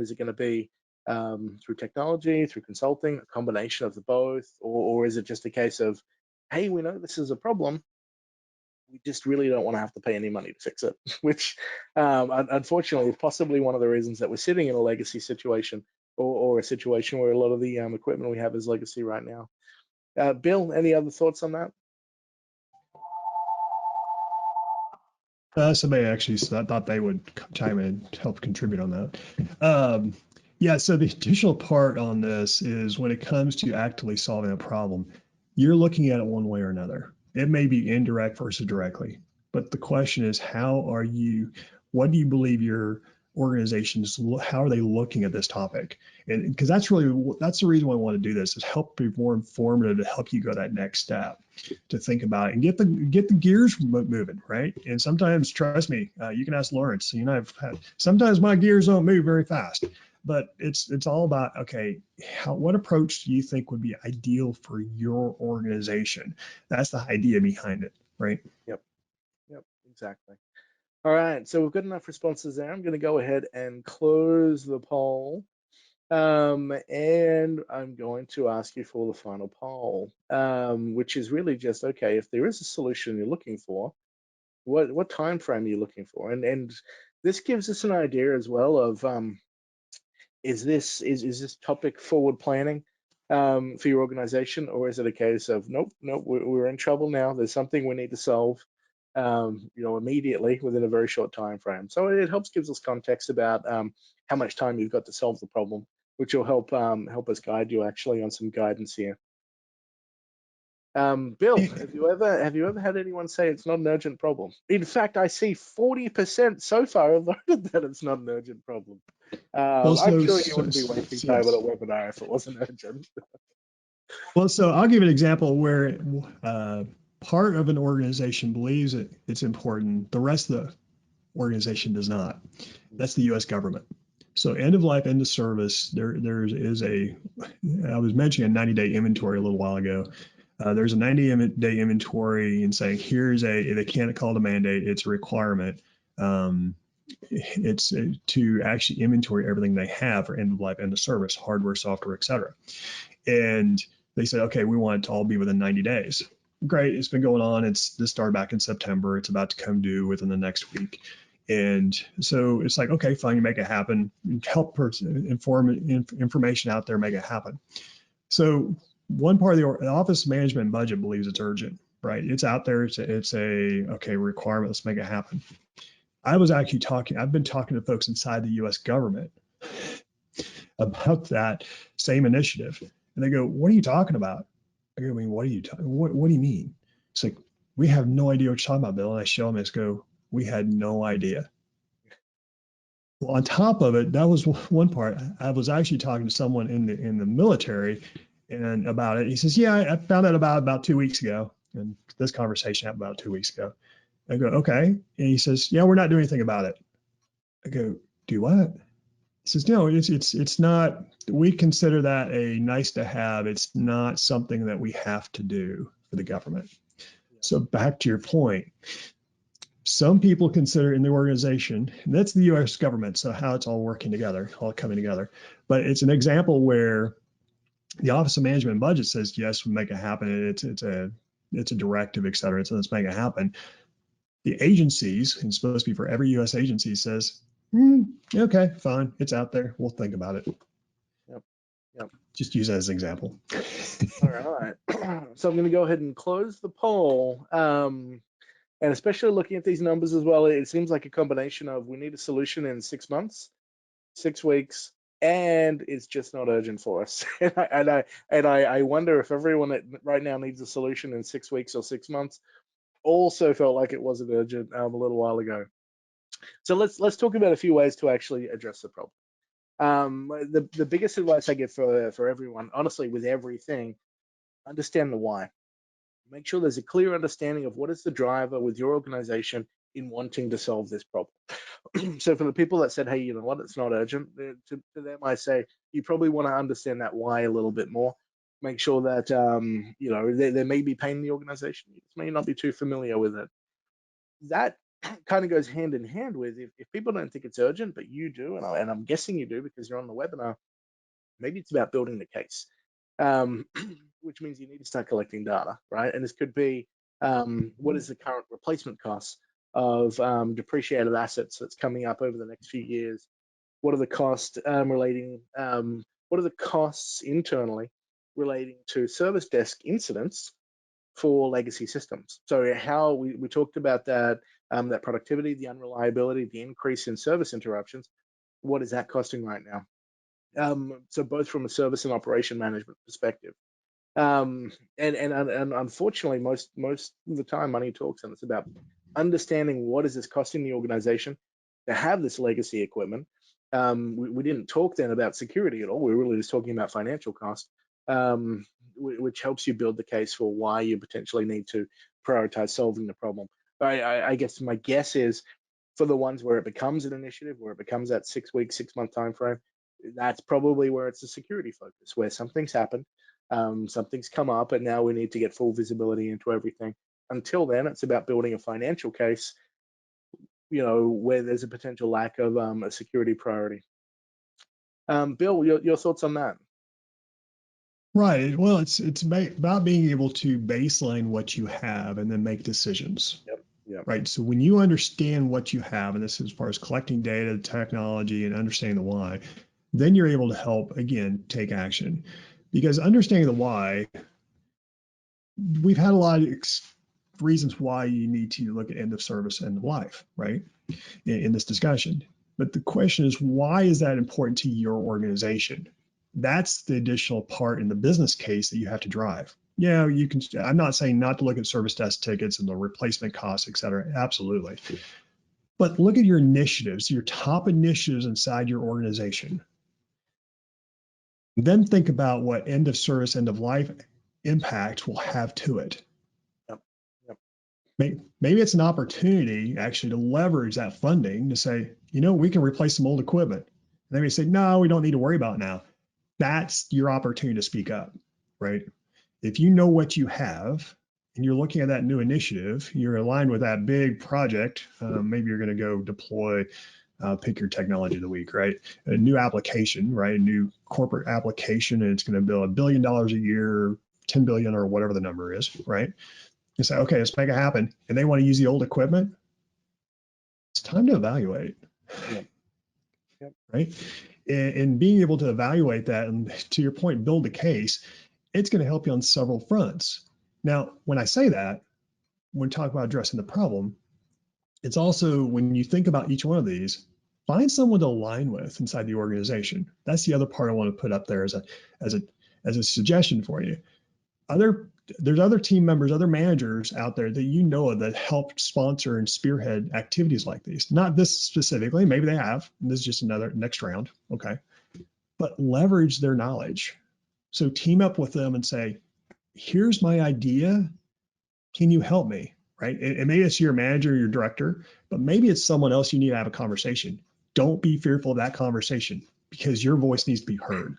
Is it going to be through technology, through consulting, a combination of the both, or is it just a case of, hey, we know this is a problem, we just really don't want to have to pay any money to fix it, which unfortunately is possibly one of the reasons that we're sitting in a legacy situation, or a situation where a lot of the equipment we have is legacy right now. Bill, any other thoughts on that? Somebody actually thought they would chime in, help contribute on that. Yeah, so the additional part on this is when it comes to actively solving a problem, you're looking at it one way or another. It may be indirect versus directly, but the question is, what do you believe your organizations, how are they looking at this topic? And because that's the reason why I want to do this, is help be more informative to help you go that next step, to think about it and get the gears moving, right? And sometimes, trust me, you can ask Lawrence. Sometimes my gears don't move very fast, but it's all about, okay, what approach do you think would be ideal for your organization? That's the idea behind it, right? Yep, exactly. All right, so we've got enough responses there. I'm going to go ahead and close the poll. And I'm going to ask you for the final poll, which is really just, okay, if there is a solution you're looking for, what time frame are you looking for? And this gives us an idea as well of, is this topic forward planning for your organization, or is it a case of, nope, we're in trouble now, there's something we need to solve immediately within a very short time frame. So it gives us context about how much time you've got to solve the problem, which will help us guide you actually on some guidance here. Bill, have you ever had anyone say it's not an urgent problem? In fact, I see 40% so far have voted that it's not an urgent problem. I'm sure you wouldn't be wasting time on a webinar if it wasn't urgent. Well, so I'll give an example where part of an organization believes it's important, the rest of the organization does not. That's the U.S. government. So end of life, end of service, there is I was mentioning a 90-day inventory a little while ago. There's a 90-day inventory and saying, they can't call it a mandate, it's a requirement. It's to actually inventory everything they have for end of life, end of service, hardware, software, et cetera. And they said, okay, we want it to all be within 90 days. Great, it's been going on. This started back in September. It's about to come due within the next week. And so it's like, okay, fine, you make it happen. Help information out there, make it happen. So one part of the office management budget believes it's urgent, right? It's out there. It's a okay requirement. Let's make it happen. I've been talking to folks inside the U.S. government about that same initiative. And they go, what are you talking about? I go, I mean, what do you mean? It's like, we have no idea what you're talking about, Bill. And I show them, we had no idea. Well, on top of it, that was one part. I was actually talking to someone in the military and about it. He says, yeah, I found out about 2 weeks ago. And this conversation happened about 2 weeks ago. I go, okay. And he says, yeah, we're not doing anything about it. I go, do what? He says, no, it's not, we consider that a nice to have. It's not something that we have to do for the government. So back to your point, some people consider in the organization, and that's the US government, so how it's all working together, all coming together. But it's an example where the Office of Management and Budget says, yes, we'll make it happen. It's a directive, et cetera. So let's make it happen. The agencies, and it's supposed to be for every US agency, says, okay, fine, it's out there. We'll think about it. Yep. Just use that as an example. All right. So I'm going to go ahead and close the poll. And especially looking at these numbers as well, it seems like a combination of we need a solution in 6 months, 6 weeks, and it's just not urgent for us. and I wonder if everyone that right now needs a solution in 6 weeks or 6 months also felt like it wasn't urgent a little while ago. So let's talk about a few ways to actually address the problem. The biggest advice I give for everyone, honestly, with everything, understand the why. Make sure there's a clear understanding of what is the driver with your organization in wanting to solve this problem. So for the people that said, hey, you know what, it's not urgent, to them I say, you probably want to understand that why a little bit more. Make sure that, you know, there may be pain in the organization. You may not be too familiar with it. That kind of goes hand in hand with if people don't think it's urgent, but you do, and I'm guessing you do because you're on the webinar, maybe it's about building the case, um, which means you need to start collecting data, right? And this could be what is the current replacement cost of depreciated assets that's coming up over the next few years? What are the costs what are the costs internally relating to service desk incidents for legacy systems? So how we talked about that, that productivity, the unreliability, the increase in service interruptions. What is that costing right now? So both from a service and operation management perspective. And unfortunately, most of the time, money talks, and it's about understanding what is this costing the organization to have this legacy equipment. We didn't talk then about security at all. We were really just talking about financial cost, which helps you build the case for why you potentially need to prioritize solving the problem. I guess my guess is for the ones where it becomes an initiative, where it becomes that 6 week, 6 month time frame, that's probably where it's a security focus, where something's happened, something's come up, and now we need to get full visibility into everything. Until then, it's about building a financial case, you know, where there's a potential lack of a security priority. Bill, your thoughts on that? Right. Well, it's about being able to baseline what you have and then make decisions. Yep. Yep. Right. So when you understand what you have, and this is as far as collecting data, technology, and understanding the why, then you're able to help, again, take action. Because understanding the why, we've had a lot of reasons why you need to look at end of service, end of life, right, in this discussion. But the question is, why is that important to your organization? That's the additional part in the business case that you have to drive. Yeah, you can. I'm not saying not to look at service desk tickets and the replacement costs, et cetera. Absolutely. But look at your initiatives, your top initiatives inside your organization. Then think about what end of service, end of life impact will have to it. Yep. Yep. Maybe it's an opportunity actually to leverage that funding to say, you know, we can replace some old equipment. And they may say, no, we don't need to worry about it now. That's your opportunity to speak up, right? If you know what you have and you're looking at that new initiative, you're aligned with that big project. Maybe you're going to go deploy, pick your technology of the week, right? A new application, right? A new corporate application, and it's going to bill $1 billion a year, 10 billion or whatever the number is, right? You say, okay, let's make it happen. And they want to use the old equipment. It's time to evaluate. Yep. Yep. Right. And being able to evaluate that and, to your point, build a case, it's going to help you on several fronts. Now, when I say that, when we talk about addressing the problem, it's also when you think about each one of these, find someone to align with inside the organization. That's the other part I want to put up there as a suggestion for you. There's other team members, other managers out there that you know of that help sponsor and spearhead activities like these. Not this specifically, maybe they have. This is just another next round, okay? But leverage their knowledge. So team up with them and say, here's my idea. Can you help me? Right? And maybe it's your manager, your director, but maybe it's someone else you need to have a conversation. Don't be fearful of that conversation because your voice needs to be heard.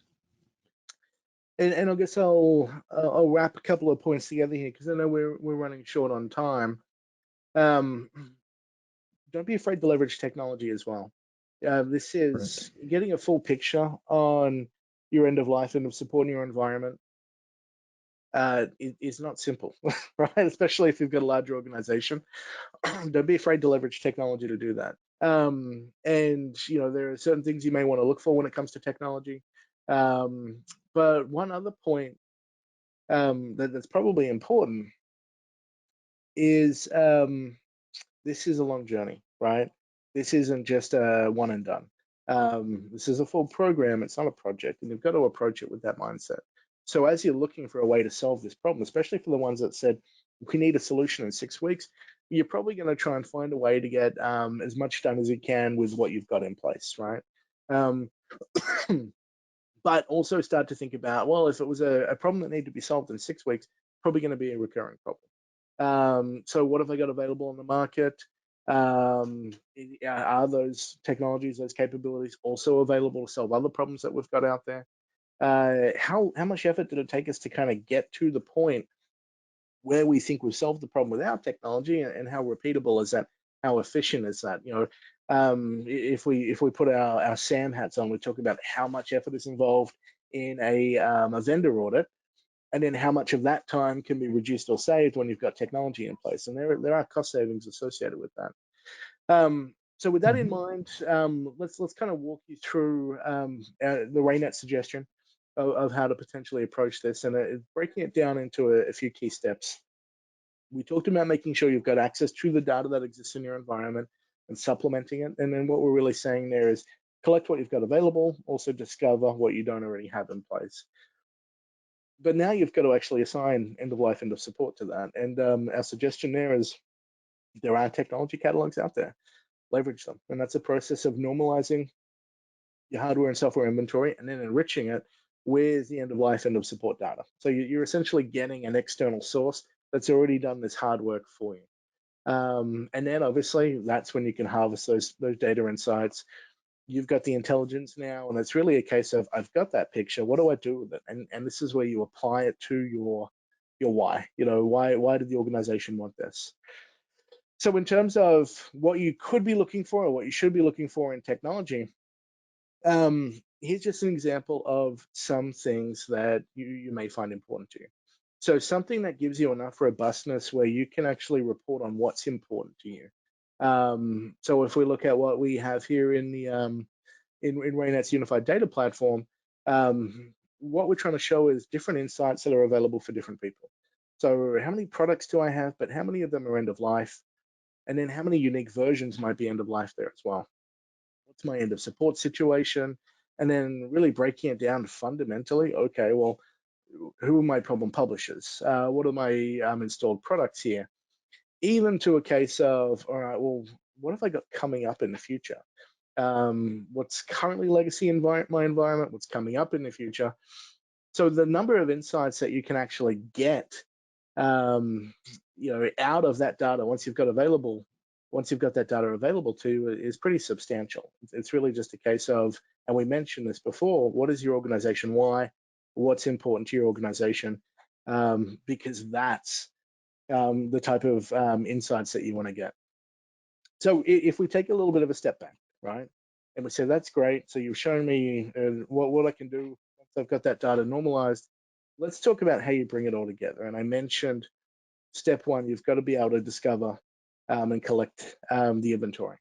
And I guess I'll wrap a couple of points together here because I know we're running short on time. Don't be afraid to leverage technology as well. This is Right. getting a full picture on your end of life and of supporting your environment. Is not simple, right? Especially if you've got a larger organization. Don't be afraid to leverage technology to do that. And you know, there are certain things you may want to look for when it comes to technology. But one other point that's probably important is this is a long journey, right? This isn't just a one and done. This is a full program. It's not a project, and you've got to approach it with that mindset. So as you're looking for a way to solve this problem, especially for the ones that said we need a solution in 6 weeks, you're probably going to try and find a way to get as much done as you can with what you've got in place, right? But also start to think about, well, if it was a problem that needed to be solved in 6 weeks, probably going to be a recurring problem. So what have I got available on the market? Are those technologies, those capabilities also available to solve other problems that we've got out there? How much effort did it take us to kind of get to the point where we think we've solved the problem with our technology, and how repeatable is that? How efficient is that? If we put our SAM hats on, we talk about how much effort is involved in a vendor audit, and then how much of that time can be reduced or saved when you've got technology in place. And there are cost savings associated with that. So with that in mind, let's kind of walk you through the RayNet suggestion of how to potentially approach this, and breaking it down into a few key steps. We talked about making sure you've got access to the data that exists in your environment and supplementing it. And then what we're really saying there is collect what you've got available, also discover what you don't already have in place. But now you've got to actually assign end of life, end of support to that. And our suggestion there is there are technology catalogs out there. Leverage them. And that's a process of normalizing your hardware and software inventory and then enriching it with the end of life, end of support data. So you're essentially getting an external source that's already done this hard work for you. And then obviously that's when you can harvest those data insights. You've got the intelligence now, and it's really a case of, I've got that picture, what do I do with it? And this is where you apply it to your why. Why did the organization want this? So in terms of what you could be looking for or what you should be looking for in technology, here's just an example of some things that you may find important to you. So something that gives you enough robustness where you can actually report on what's important to you. So if we look at what we have here in the in RayNet's unified data platform, what we're trying to show is different insights that are available for different people. So how many products do I have, but how many of them are end of life? And then how many unique versions might be end of life there as well? What's my end of support situation? And then really breaking it down fundamentally. Okay, well, who are my problem publishers? What are my installed products here? Even to a case of, all right, well, what have I got coming up in the future? What's currently legacy my environment? What's coming up in the future? So the number of insights that you can actually get, out of that data once you've got that data available to you is pretty substantial. It's really just a case of, and we mentioned this before, what is your organization why? What's important to your organization? Because that's the type of insights that you want to get. So if we take a little bit of a step back, right, and we say, that's great. So you've shown me what I can do once I've got that data normalized. Let's talk about how you bring it all together. And I mentioned step one, you've got to be able to discover and collect the inventory.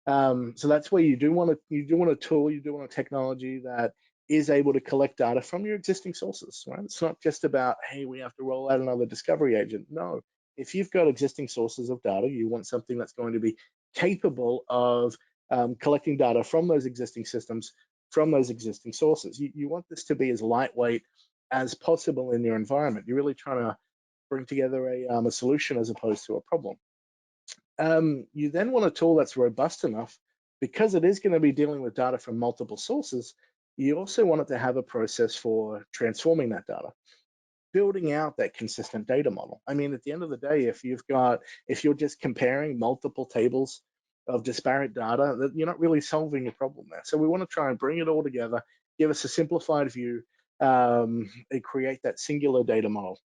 So that's where you do want a tool, you do want a technology that is able to collect data from your existing sources, right? It's not just about, hey, we have to roll out another discovery agent. No, if you've got existing sources of data, you want something that's going to be capable of collecting data from those existing systems, from those existing sources. You want this to be as lightweight as possible in your environment. You're really trying to bring together a solution as opposed to a problem. You then want a tool that's robust enough, because it is going to be dealing with data from multiple sources. You also want it to have a process for transforming that data, building out that consistent data model. I mean, at the end of the day, if you're just comparing multiple tables of disparate data, that you're not really solving your problem there. So we want to try and bring it all together, give us a simplified view, and create that singular data model.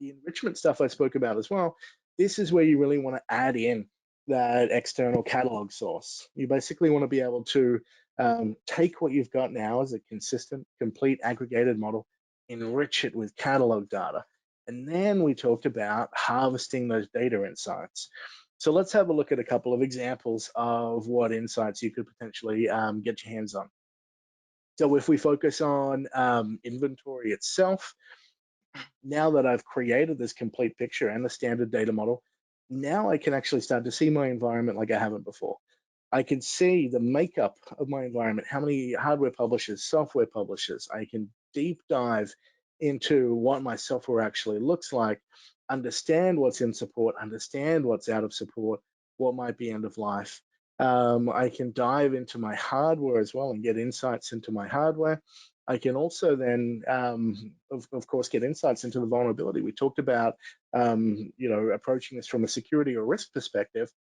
The enrichment stuff I spoke about as well, this is where you really want to add in that external catalog source. You basically want to be able to take what you've got now as a consistent, complete, aggregated model, enrich it with catalog data. And then we talked about harvesting those data insights. So let's have a look at a couple of examples of what insights you could potentially get your hands on. So if we focus on inventory itself, now that I've created this complete picture and the standard data model, now I can actually start to see my environment like I haven't before. I can see the makeup of my environment, how many hardware publishers, software publishers. I can deep dive into what my software actually looks like, understand what's in support, understand what's out of support, what might be end of life. I can dive into my hardware as well and get insights into my hardware. I can also then, of course, get insights into the vulnerability. We talked about, approaching this from a security or risk perspective.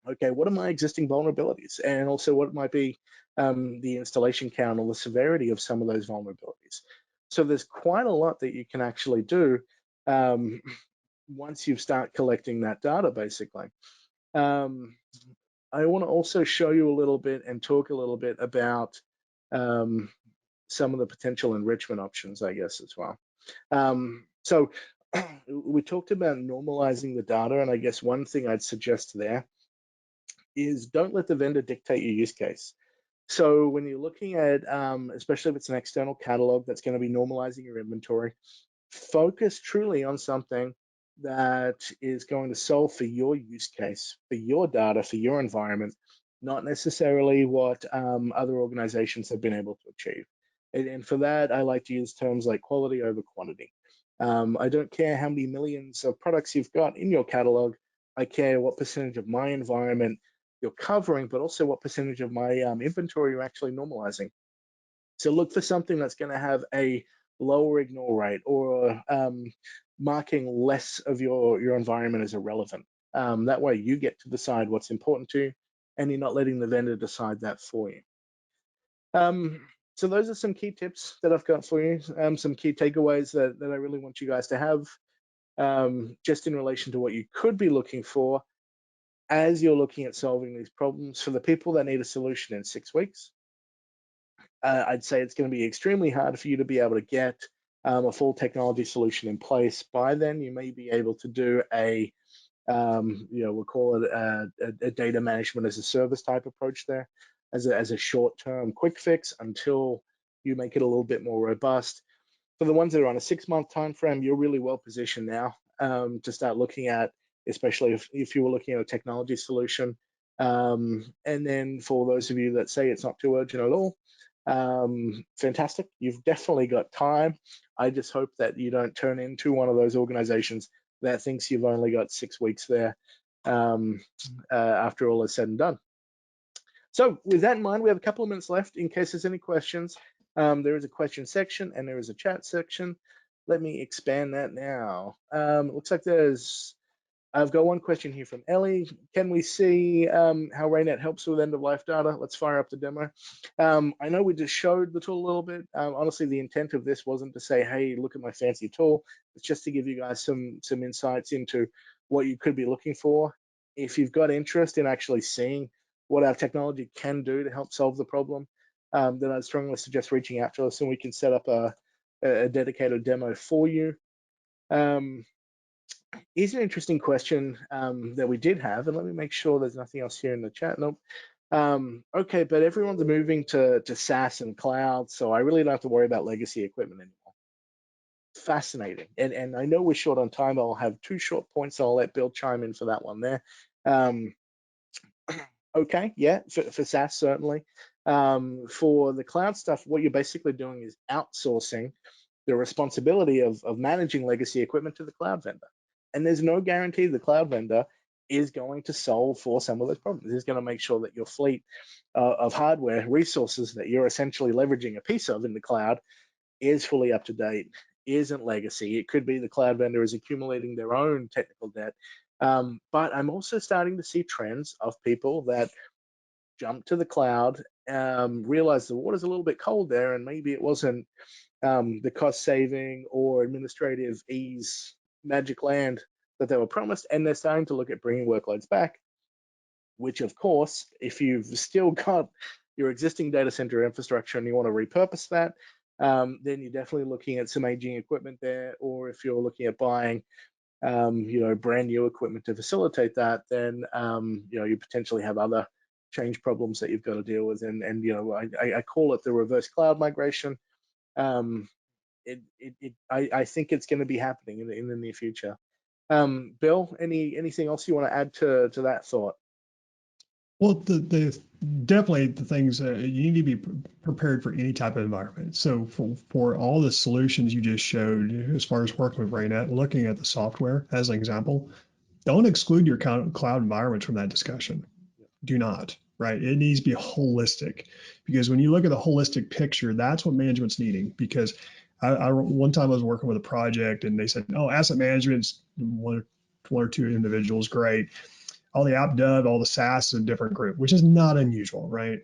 Okay, what are my existing vulnerabilities? And also what might be the installation count or the severity of some of those vulnerabilities. So there's quite a lot that you can actually do um, once you start collecting that data, basically. Um, I want to also show you a little bit and talk a little bit about um, some of the potential enrichment options, I guess, as well. So we talked about normalizing the data, and I guess one thing I'd suggest there is don't let the vendor dictate your use case. So when you're looking at, especially if it's an external catalog that's going to be normalizing your inventory, focus truly on something that is going to solve for your use case, for your data, for your environment, not necessarily what other organizations have been able to achieve. And for that, I like to use terms like quality over quantity. I don't care how many millions of products you've got in your catalog. I care what percentage of my environment you're covering, but also what percentage of my inventory you're actually normalizing. So look for something that's going to have a lower ignore rate or marking less of your environment as irrelevant. That way you get to decide what's important to you and you're not letting the vendor decide that for you. So those are some key tips that I've got for you, some key takeaways that I really want you guys to have just in relation to what you could be looking for as you're looking at solving these problems. For the people that need a solution in 6 weeks, I'd say it's going to be extremely hard for you to be able to get a full technology solution in place. By then, you may be able to do we'll call it a data management as a service type approach there, as a short-term quick fix until you make it a little bit more robust. For the ones that are on a 6-month time frame, you're really well positioned now to start looking at, especially if you were looking at a technology solution. And then for those of you that say it's not too urgent at all, fantastic. You've definitely got time. I just hope that you don't turn into one of those organizations that thinks you've only got 6 weeks there after all is said and done. So with that in mind, we have a couple of minutes left in case there's any questions. There is a question section and there is a chat section. Let me expand that now. It looks like I've got one question here from Ellie. Can we see how RayNet helps with end-of-life data? Let's fire up the demo. I know we just showed the tool a little bit. Honestly, the intent of this wasn't to say, hey, look at my fancy tool. It's just to give you guys some insights into what you could be looking for. If you've got interest in actually seeing what our technology can do to help solve the problem, then I'd strongly suggest reaching out to us and we can set up a dedicated demo for you. Here's an interesting question that we did have, and let me make sure there's nothing else here in the chat. Nope. Okay, but everyone's moving to SaaS and cloud, so I really don't have to worry about legacy equipment anymore. Fascinating. And I know we're short on time. I'll have 2 short points. I'll let Bill chime in for that one there. Okay, yeah, for SaaS, certainly. For the cloud stuff, what you're basically doing is outsourcing the responsibility of managing legacy equipment to the cloud vendor. And there's no guarantee the cloud vendor is going to solve for some of those problems. It's going to make sure that your fleet of hardware resources that you're essentially leveraging a piece of in the cloud is fully up to date, isn't legacy. It could be the cloud vendor is accumulating their own technical debt. But I'm also starting to see trends of people that jump to the cloud, realize the water's a little bit cold there, and maybe it wasn't the cost saving or administrative ease magic land that they were promised, and they're starting to look at bringing workloads back, which of course, if you've still got your existing data center infrastructure and you want to repurpose that, then you're definitely looking at some aging equipment there, or if you're looking at buying brand new equipment to facilitate that, then you potentially have other change problems that you've got to deal with. And I call it the reverse cloud migration. I think it's going to be happening in the near future. Bill, anything else you want to add to that thought? Well, the definitely the things you need to be prepared for any type of environment. So for all the solutions you just showed, as far as working with RayNet, looking at the software as an example, don't exclude your cloud environments from that discussion. Do not, right? It needs to be holistic, because when you look at the holistic picture, that's what management's needing. Because one time I was working with a project and they said, oh, asset management's one or two individuals, great. All the app dev, all the SaaS is a different group, which is not unusual, right?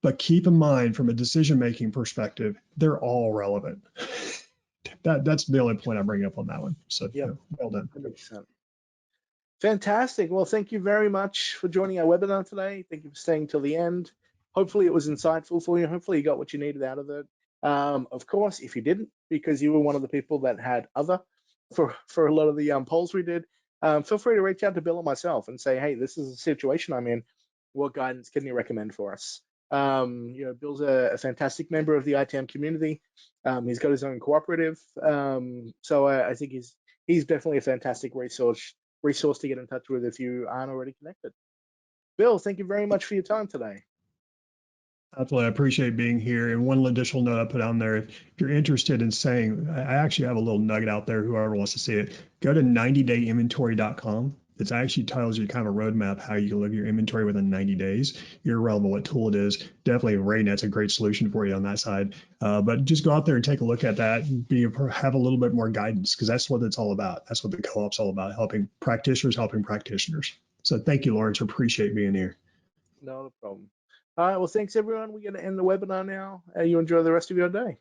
But keep in mind, from a decision-making perspective, they're all relevant. That's the only point I'm bringing up on that one. So Yep, well done. 100%. Fantastic. Well, thank you very much for joining our webinar today. Thank you for staying till the end. Hopefully it was insightful for you. Hopefully you got what you needed out of it. Of course, if you didn't, because you were one of the people that had other for a lot of the polls we did, feel free to reach out to Bill or myself and say, hey, this is a situation I'm in. What guidance can you recommend for us? Bill's a fantastic member of the ITAM community. He's got his own cooperative. So I think he's definitely a fantastic resource to get in touch with if you aren't already connected. Bill, thank you very much for your time today. Absolutely. I appreciate being here. And one additional note I put on there, if you're interested in saying, I actually have a little nugget out there, whoever wants to see it, go to 90dayinventory.com. It actually tells you kind of a roadmap how you can look at your inventory within 90 days, irrelevant what tool it is. Definitely RayNet's a great solution for you on that side. But just go out there and take a look at that and have a little bit more guidance, because that's what it's all about. That's what the co-op's all about, helping practitioners. So thank you, Lawrence. Appreciate being here. Not a problem. All right, well, thanks everyone. We're going to end the webinar now. You enjoy the rest of your day.